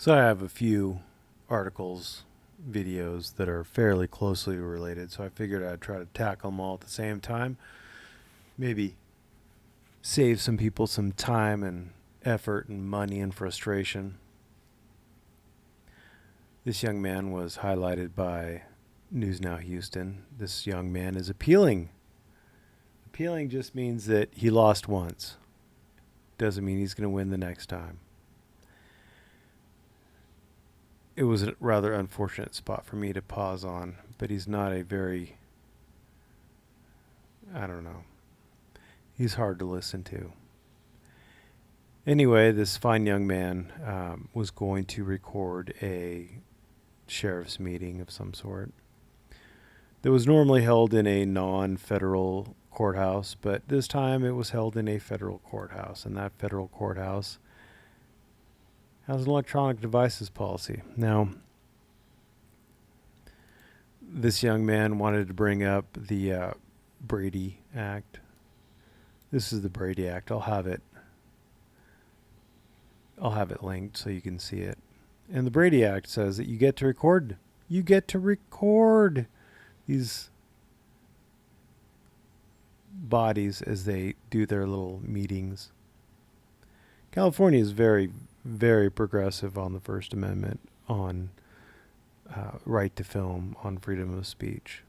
So I have a few articles, videos that are fairly closely related, so I figured I'd try to tackle them all at the same time. Maybe save some people some time and effort and money and frustration. This young man was highlighted by News Now Houston. This young man is appealing. Appealing just means that he lost once. Doesn't mean he's going to win the next time. It was a rather unfortunate spot for me to pause on, but he's not a very, I don't know, he's hard to listen to. Anyway, this fine young man was going to record a sheriff's meeting of some sort that was normally held in a non-federal courthouse, but this time it was held in a federal courthouse, and that federal courthouse has an electronic devices policy. Now, this young man wanted to bring up the Brady Act. This is the Brady Act. I'll have it linked so you can see it. And the Brady Act says that you get to record. You get to record these bodies as they do their little meetings. California is very, very progressive on the First Amendment, on right to film, on freedom of speech.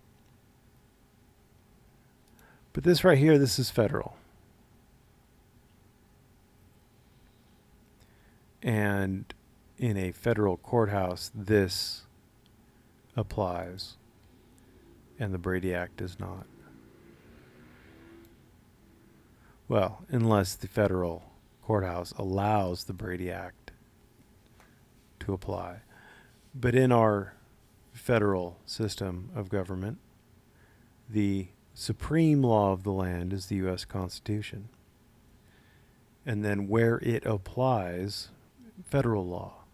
But this right here, this is federal. And in a federal courthouse, this applies, and the Brady Act does not. Well, unless the federal courthouse allows the Brady Act to apply. But in our federal system of government, the supreme law of the land is the U.S. Constitution. And then where it applies, federal law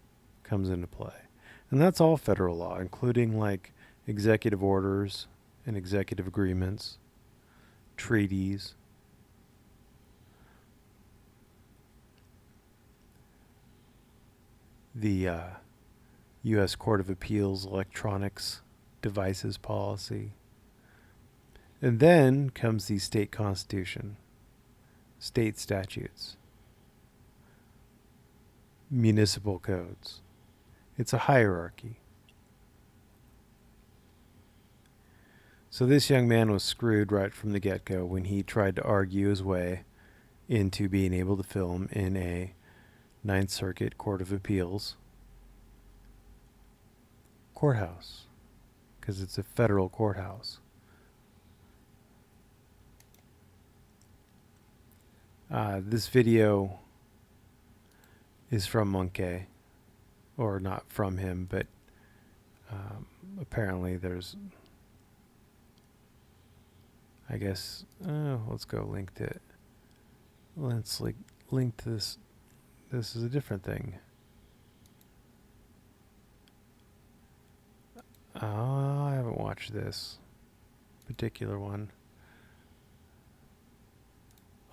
comes into play. And that's all federal law, including like executive orders and executive agreements, treaties. The U.S. Court of Appeals electronics devices policy. And then comes the state constitution, state statutes, municipal codes. It's a hierarchy. So this young man was screwed right from the get-go when he tried to argue his way into being able to film in a Ninth Circuit Court of Appeals courthouse, because it's a federal courthouse. This video is from Monkey, or not from him, but apparently there's, I guess, let's go link to it. Let's link to this. This is a different thing. I haven't watched this particular one.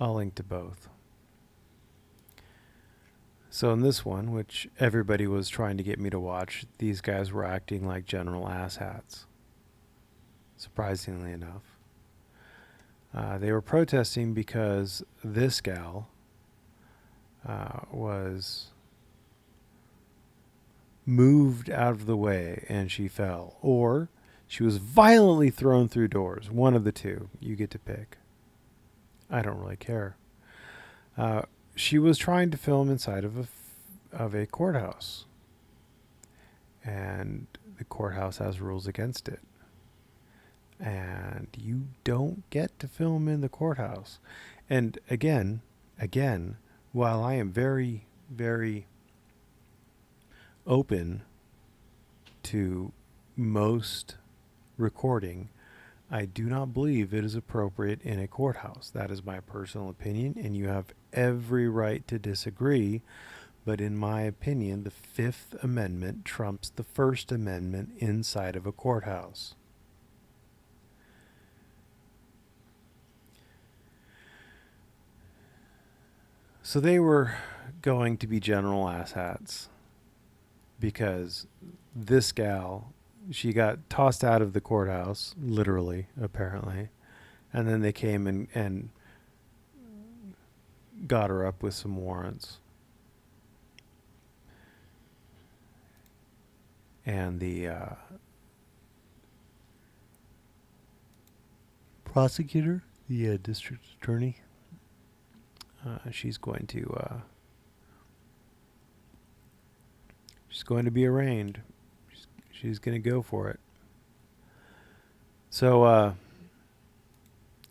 I'll link to both. So in this one, which everybody was trying to get me to watch, these guys were acting like general asshats. Surprisingly enough. They were protesting because this gal was moved out of the way and she fell, or she was violently thrown through doors. One of the two. You get to pick. I don't really care. She was trying to film inside of a courthouse, and the courthouse has rules against it. And you don't get to film in the courthouse. And again, while I am very, very open to most recording, I do not believe it is appropriate in a courthouse. That is my personal opinion, and you have every right to disagree. But in my opinion, the Fifth Amendment trumps the First Amendment inside of a courthouse. So they were going to be general asshats. because this gal, she got tossed out of the courthouse, literally, apparently, and then they came and got her up with some warrants. And the prosecutor, the district attorney, she's going to be arraigned. She's going to go for it. So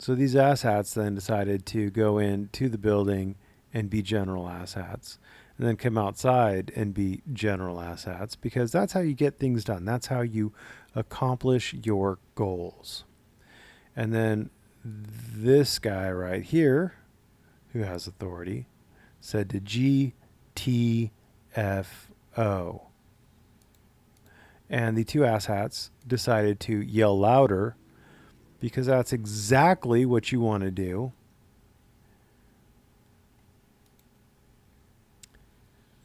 these asshats then decided to go into the building and be general asshats, and then come outside and be general asshats, because that's how you get things done. That's how you accomplish your goals. And then this guy right here, who has authority, said to GTFO. And the two asshats decided to yell louder, because that's exactly what you want to do.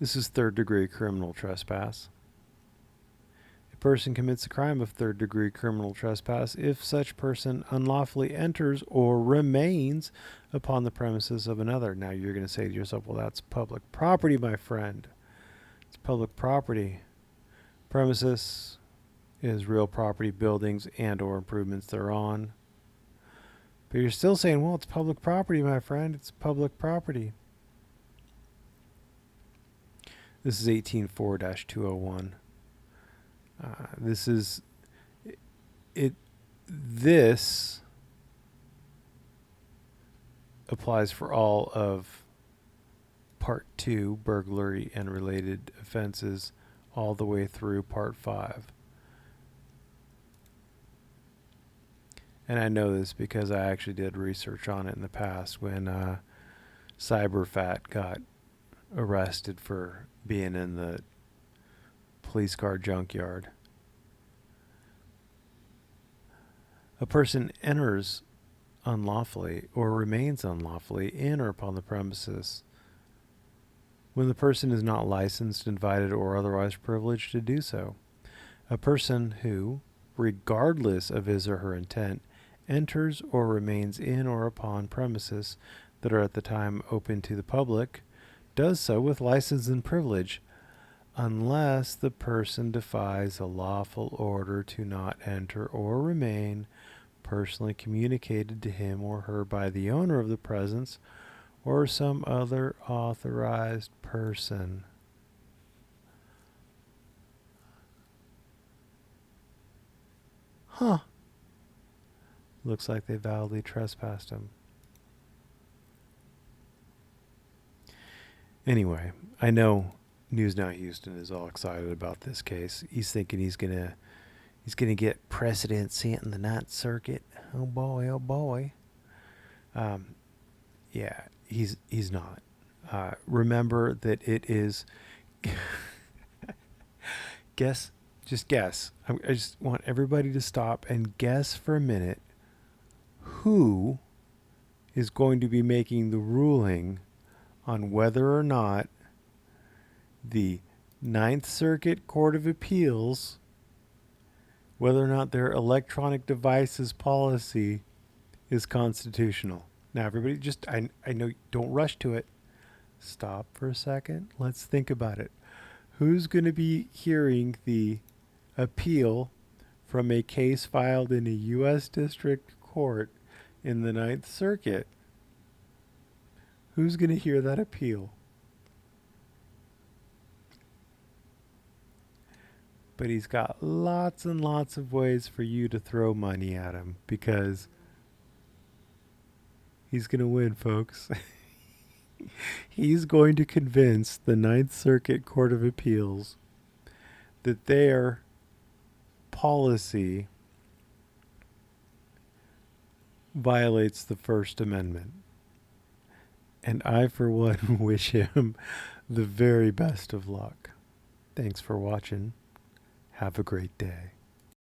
This is third-degree criminal trespass. A person commits a crime of third-degree criminal trespass if such person unlawfully enters or remains upon the premises of another. Now you're going to say to yourself, well, that's public property, my friend. It's public property. Premises is real property, buildings and or improvements thereon. But you're still saying, well, it's public property, my friend. It's public property. This is 18.4-201. This is it. This applies for all of Part 2, burglary and related offenses, all the way through Part 5. And I know this because I actually did research on it in the past when Cyberfat got arrested for being in the police car junkyard. A person enters unlawfully or remains unlawfully in or upon the premises when the person is not licensed, invited, or otherwise privileged to do so. A person who, regardless of his or her intent, enters or remains in or upon premises that are at the time open to the public, does so with license and privilege, unless the person defies a lawful order to not enter or remain, personally communicated to him or her by the owner of the presence or some other authorized person. Huh. Looks like they validly trespassed him. Anyway, I know News Now Houston is all excited about this case. He's thinking he's gonna get precedent set in the Ninth Circuit. Oh boy, oh boy. Yeah, he's not. Remember that it is. Guess. I just want everybody to stop and guess for a minute who is going to be making the ruling on whether or not the Ninth Circuit Court of Appeals, whether or not their electronic devices policy is constitutional. Now, everybody, just, I know, don't rush to it. Stop for a second. Let's think about it. Who's going to be hearing the appeal from a case filed in a U.S. District Court in the Ninth Circuit? Who's going to hear that appeal? But he's got lots and lots of ways for you to throw money at him, because he's going to win, folks. He's going to convince the Ninth Circuit Court of Appeals that their policy violates the First Amendment. And I, for one, wish him the very best of luck. Thanks for watching. Have a great day.